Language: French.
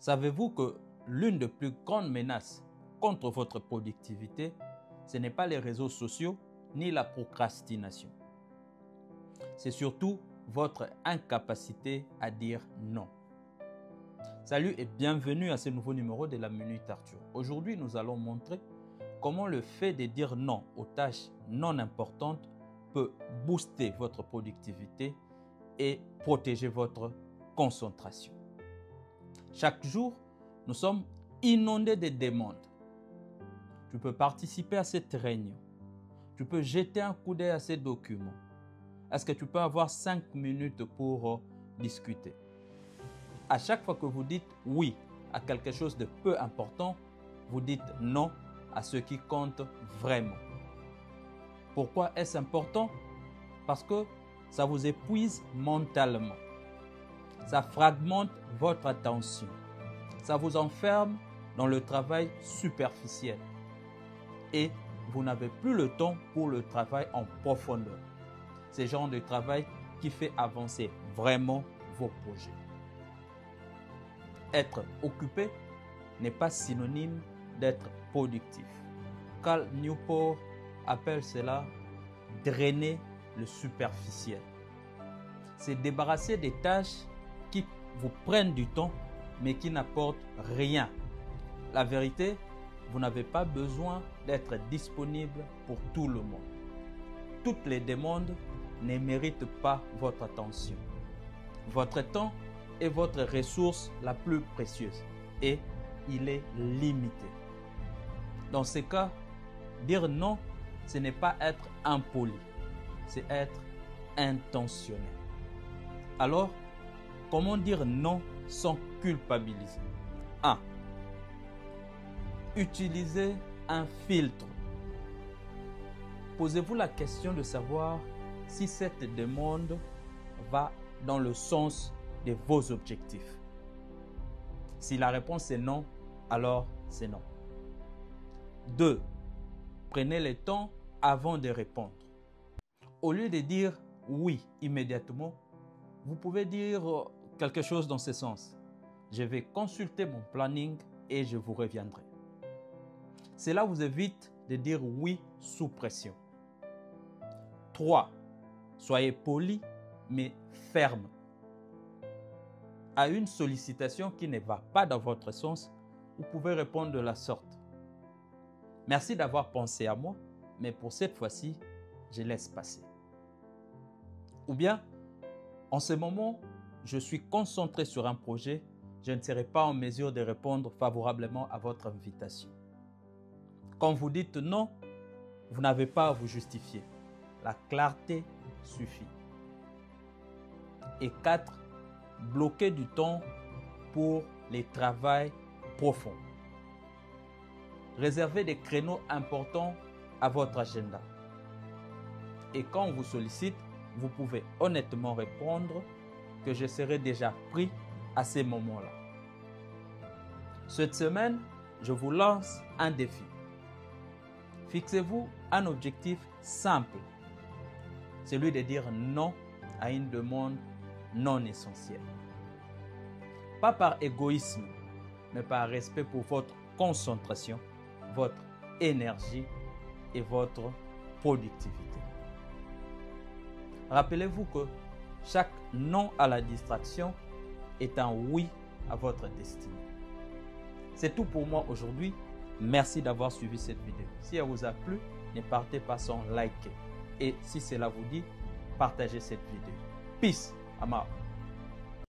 Savez-vous que l'une des plus grandes menaces contre votre productivité, ce n'est pas les réseaux sociaux ni la procrastination. C'est surtout votre incapacité à dire non. Salut et bienvenue à ce nouveau numéro de la Minute Arthur. Aujourd'hui, nous allons montrer comment le fait de dire non aux tâches non importantes peut booster votre productivité et protéger votre concentration. Chaque jour, nous sommes inondés de demandes. Tu peux participer à cette réunion. Tu peux jeter un coup d'œil à ces documents. Est-ce que tu peux avoir 5 minutes pour discuter? À chaque fois que vous dites oui à quelque chose de peu important, vous dites non à ce qui compte vraiment. Pourquoi est-ce important? Parce que ça vous épuise mentalement. Ça fragmente votre attention. Ça vous enferme dans le travail superficiel. Et vous n'avez plus le temps pour le travail en profondeur. C'est le genre de travail qui fait avancer vraiment vos projets. Être occupé n'est pas synonyme d'être productif. Cal Newport appelle cela drainer le superficiel. C'est débarrasser des tâches qui vous prennent du temps mais qui n'apportent rien. La vérité, vous n'avez pas besoin d'être disponible pour tout le monde. Toutes les demandes ne méritent pas votre attention. Votre temps est votre ressource la plus précieuse et il est limité. Dans ces cas, dire non, ce n'est pas être impoli, c'est être intentionnel. Alors, comment dire non sans culpabiliser? 1. Utilisez un filtre. Posez-vous la question de savoir si cette demande va dans le sens de vos objectifs. Si la réponse est non, alors c'est non. 2. Prenez le temps avant de répondre. Au lieu de dire oui immédiatement, vous pouvez dire quelque chose dans ce sens. Je vais consulter mon planning et je vous reviendrai. Cela vous évite de dire oui sous pression. 3. Soyez poli mais ferme. À une sollicitation qui ne va pas dans votre sens, vous pouvez répondre de la sorte. Merci d'avoir pensé à moi, mais pour cette fois-ci, je laisse passer. Ou bien, en ce moment, je suis concentré sur un projet, je ne serai pas en mesure de répondre favorablement à votre invitation. Quand vous dites non, vous n'avez pas à vous justifier. La clarté suffit. Et 4. Bloquez du temps pour les travaux profonds. Réservez des créneaux importants à votre agenda. Et quand on vous sollicite, vous pouvez honnêtement répondre que je serai déjà pris à ces moments-là. Cette semaine, je vous lance un défi. Fixez-vous un objectif simple, celui de dire non à une demande non essentielle. Pas par égoïsme, mais par respect pour votre concentration, votre énergie et votre productivité. Rappelez-vous que chaque non à la distraction est un oui à votre destinée. C'est tout pour moi aujourd'hui. Merci d'avoir suivi cette vidéo. Si elle vous a plu, ne partez pas sans liker. Et si cela vous dit, partagez cette vidéo. Peace. I'm out.